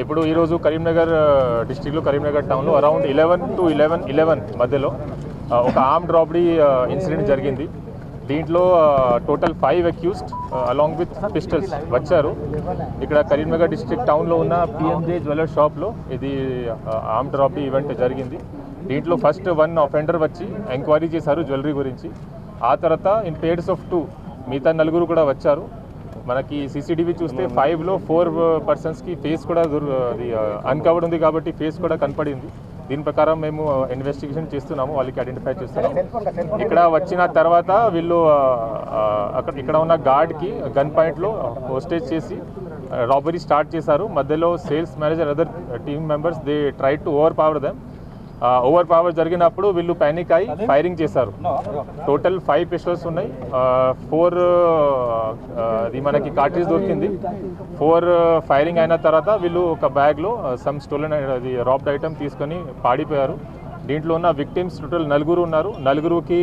ఇప్పుడు ఈరోజు కరీంనగర్ డిస్ట్రిక్ట్లో కరీంనగర్ టౌన్లో అరౌండ్ 11 to 11 మధ్యలో ఒక ఆర్మ్డ్ రాబరీ ఇన్సిడెంట్ జరిగింది. దీంట్లో total 5 accused along with pistols వచ్చారు. ఇక్కడ కరీంనగర్ డిస్ట్రిక్ట్ టౌన్లో ఉన్న PMJ జ్యువెలర్ షాప్లో ఇది ఆర్మ్డ్ రాబరీ ఈవెంట్ జరిగింది. దీంట్లో ఫస్ట్ 1 అఫెండర్ వచ్చి ఎంక్వైరీ చేశారు జ్యువెలరీ గురించి. ఆ తర్వాత ఇన్ పేర్స్ ఆఫ్ 2 మిగతా 4 కూడా వచ్చారు. మనకి CCTV చూస్తే 5లో 4 పర్సన్స్కి ఫేస్ కూడా అన్కవర్డ్ ఉంది కాబట్టి ఫేస్ కూడా కనపడింది. దీని ప్రకారం మేము ఇన్వెస్టిగేషన్ చేస్తున్నాము, వాళ్ళకి ఐడెంటిఫై చేస్తున్నాము. ఇక్కడ వచ్చిన తర్వాత వీళ్ళు ఇక్కడ ఉన్న గార్డ్కి గన్ పాయింట్లో హోస్టేజ్ చేసి రాబరీ స్టార్ట్ చేశారు. మధ్యలో sales manager other team members they try to over power జరిగినప్పుడు వీళ్ళు ప్యానిక్ అయి ఫైరింగ్ చేశారు. టోటల్ 5 పిస్టల్స్ ఉన్నాయి. 4 అది మనకి కార్ట్రిడ్జ్ దొరికింది. 4 ఫైరింగ్ అయిన తర్వాత వీళ్ళు ఒక బ్యాగ్లో సమ్ స్టోలెన్ అది రాబ్డ్ ఐటమ్ తీసుకొని పాడిపోయారు. దీంట్లో ఉన్న విక్టిమ్స్ టోటల్ 4 ఉన్నారు. 4కి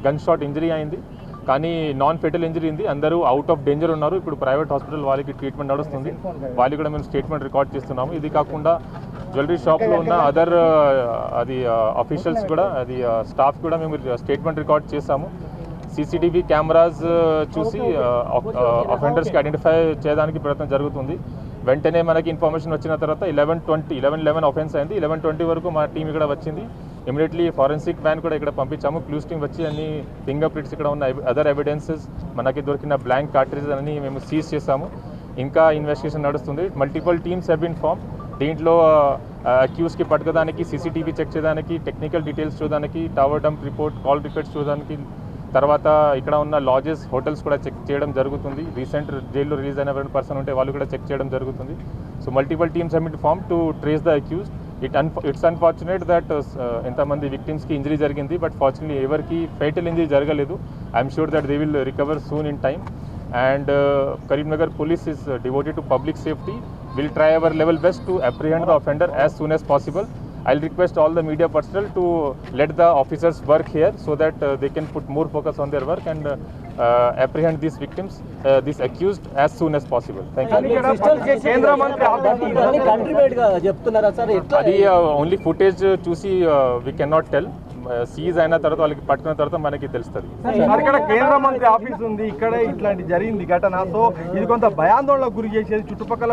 గన్ షాట్ ఇంజరీ అయింది, కానీ నాన్ ఫెటల్ ఇంజరీ ఉంది. అందరూ అవుట్ ఆఫ్ డేంజర్ ఉన్నారు. ఇప్పుడు ప్రైవేట్ హాస్పిటల్ వాళ్ళకి ట్రీట్మెంట్ నడుస్తుంది. వాళ్ళకి కూడా మేము స్టేట్మెంట్ రికార్డ్ చేస్తున్నాము. ఇది కాకుండా జ్యువెలరీ షాప్లో ఉన్న అదర్ అది అఫీషియల్స్ కూడా అది స్టాఫ్ కూడా మేము స్టేట్మెంట్ రికార్డ్ చేస్తాము. CCTV కెమెరాస్ చూసి అఫెండర్స్కి ఐడెంటిఫై చేయడానికి ప్రయత్నం జరుగుతుంది. వెంటనే మనకి ఇన్ఫర్మేషన్ వచ్చిన తర్వాత 11 అఫెన్స్ అయింది. 11:20 వరకు మా టీం ఇక్కడ వచ్చింది. ఇమీడియట్లీ ఫారెన్సిక్ వ్యాన్ కూడా ఇక్కడ పంపించాము. క్లూస్ టీమ్ వచ్చి అన్ని ఫింగర్ ప్రింట్స్ ఇక్కడ ఉన్న అదర్ ఎవిడెన్సెస్ మనకి దొరికిన బ్లాంక్ కార్ట్రిడ్జ్ అన్ని మేము సీజ్ చేసాము. ఇంకా ఇన్వెస్టిగేషన్ నడుస్తుంది. Multiple teams have been form. దీంట్లో అక్యూస్కి పట్టుకోవడానికి, CCTV చెక్ చేయడానికి, టెక్నికల్ డీటెయిల్స్ చూడడానికి, tower dump report, call records చూడడానికి, తర్వాత ఇక్కడ ఉన్న లాడ్జెస్, హోటల్స్ కూడా చెక్ చేయడం జరుగుతుంది. రీసెంట్ జైల్లో రిలీజ్ అయిన పర్సన్ ఉంటే వాళ్ళు కూడా చెక్ చేయడం జరుగుతుంది. So multiple teams have been form to trace the accused. It's unfortunate that ఎంతమంది విక్టిమ్స్కి ఇంజరీ జరిగింది, బట్ ఫార్చునేట్లీ ఎవరికి ఫేటల్ ఇంజరీ జరగలేదు. I'm sure that they will recover soon in time. And Karimnagar police is devoted to public safety. We'll try our level best to apprehend the offender as soon as possible. I'll request all the media personnel to let the officers work here so that they can put more focus on their work and apprehend these victims, these accused as soon as possible. Thank you. Adi only footage చూసి we cannot tell. Seize అయిన తర్వాత వాళ్ళకి పట్టుకున్న తర్వాత మనకి తెలుస్తుంది. ఇక్కడ కేంద్ర మంత్రి ఆఫీస్ ఉంది, ఇక్కడ ఇట్లాంటి జరిగింది ఘటన. సో ఇది కొంత భయాందోళనకు గురి చేసేది చుట్టుపక్కల.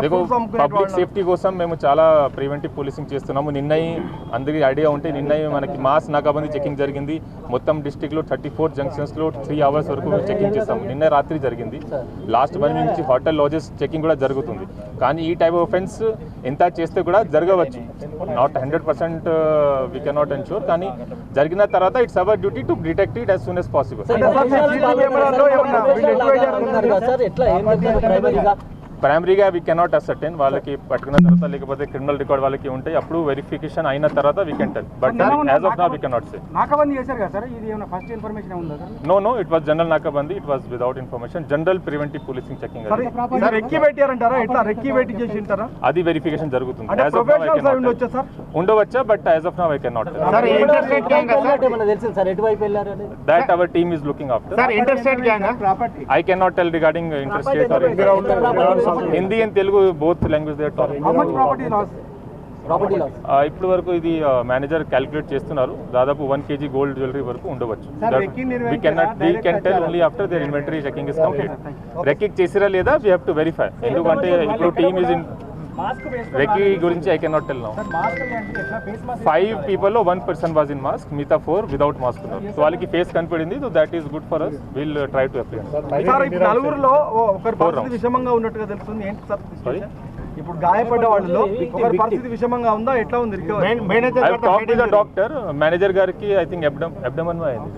పబ్లిక్ సేఫ్టీ కోసం మేము చాలా ప్రివెంటివ్ పోలీసింగ్ చేస్తున్నాము. నిన్నయి అందరికీ ఐడియా ఉంటే నిన్నయి మనకి మాస్ నాకాబందీ చెకింగ్ జరిగింది. మొత్తం డిస్ట్రిక్ట్లో 34 జంక్షన్స్లో 3 hours వరకు చెకింగ్ చేస్తాము. నిన్న రాత్రి జరిగింది. లాస్ట్ 1 week నుంచి హోటల్ లాడ్జెస్ చెకింగ్ కూడా జరుగుతుంది. కానీ ఈ టైప్ ఆఫ్ ఒఫెన్స్ ఎంత చేస్తే కూడా జరగవచ్చు. నాట్ 100% వీ కెనాట్ ఎన్ష్యూర్, కానీ జరిగిన తర్వాత it's our duty to detect it as soon as possible. ప్రైమరీగా వీ కెనాట్ అసర్టైన్. వాళ్ళకి పట్టుకున్న తర్వాత లేకపోతే క్రిమినల్ రికార్డ్ వాళ్ళకి ఉంటాయి, అప్పుడు వెరిఫికేషన్ అయిన తర్వాత we can tell. But as of now we cannot say. No, it was general nakabandi. It was without information. General preventive policing checking అది వెరిఫికేషన్ జరుగుతుంది. ఉండవచ్చా, but as of now I can not. That our team is looking after. I can not tell regarding interstate or Hindi and Telugu both language they are talking. ఇప్పటి వరకు ఇది manager calculate చేస్తున్నారు. దాదాపు 1 kg gold jewellery వరకు ఉండవచ్చు. We can tell only after their inventory checking is complete. రెక్కింగ్ చేసిరా లేదా వీ హ్యావ్ టు వెరిఫై. ఎందుకంటే ఇప్పుడు టీమ్ ఈజ్ ఇన్ రెక్కీ గురించి I can not tell now. 5 people 1 person was in mask, మిగతా 4 without mask ఉన్నారు. సో వాళ్ళకి face కనపడింది. So that is good for us. Will try to apprehend. నలుగురులో ఒకరి పరిస్థితి విషమంగా ఉన్నట్టుగా తెలుస్తుంది. ఏంటి సార్ ఇప్పుడు గాయపడ్డ వాళ్ళలో ఒకరి పరిస్థితి విషమంగా ఉందా, ఎట్లా ఉంది రికవరీ? డాక్టర్ మేనేజర్ గారికి ఐ థింక్ అబ్డమన్ అయింది.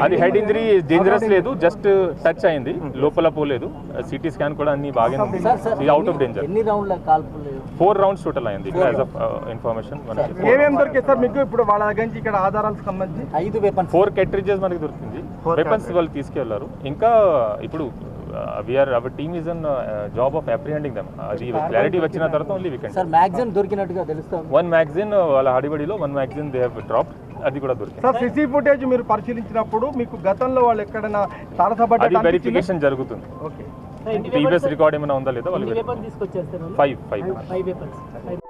అది హెడ్ ఇంజరీ డేంజరస్ లేదు, జస్ట్ టచ్ అయింది, లోపల పోలేదు. CT స్కాన్ కూడా అన్ని బాగానే ఉంది. Out of danger. 4 rounds total అయింది యాజ్ ఆఫ్ ఇన్ఫర్మేషన్. ఏమేమి దొరికింది సార్ మీకు ఇప్పుడు వాళ్ళ దగ్గర నుంచి? ఇక్కడ ఆధారాలకు సంబంధించి 4 cartridges మనకి దొరికింది. వెపన్స్ వాళ్ళు తీసుకెళ్లారు. ఇంకా ఇప్పుడు our team is on job of apprehending them. అది క్లారిటీ వచ్చిన తర్వాత only we can. Sir magazine దొరికినట్టుగా తెలుస్తుంది. 1 magazine వాళ్ళ హడిబడిలో 1 magazine దే హావ్ డ్రాప్డ్. అది కూడా దొరికింది. సార్ CC ఫుటేజ్ మీరు పరిశీలించినప్పుడు మీకు గతంలో వాళ్ళు ఎక్కడైనా తారసపడ్డ వెరిఫికేషన్ జరుగుతుంది. ఓకే. ప్రీవియస్ రికార్డ్ ఏమైనా ఉందా లేదా వాళ్ళు తీసుకొచ్చేస్తారు 5 5 పేపర్స్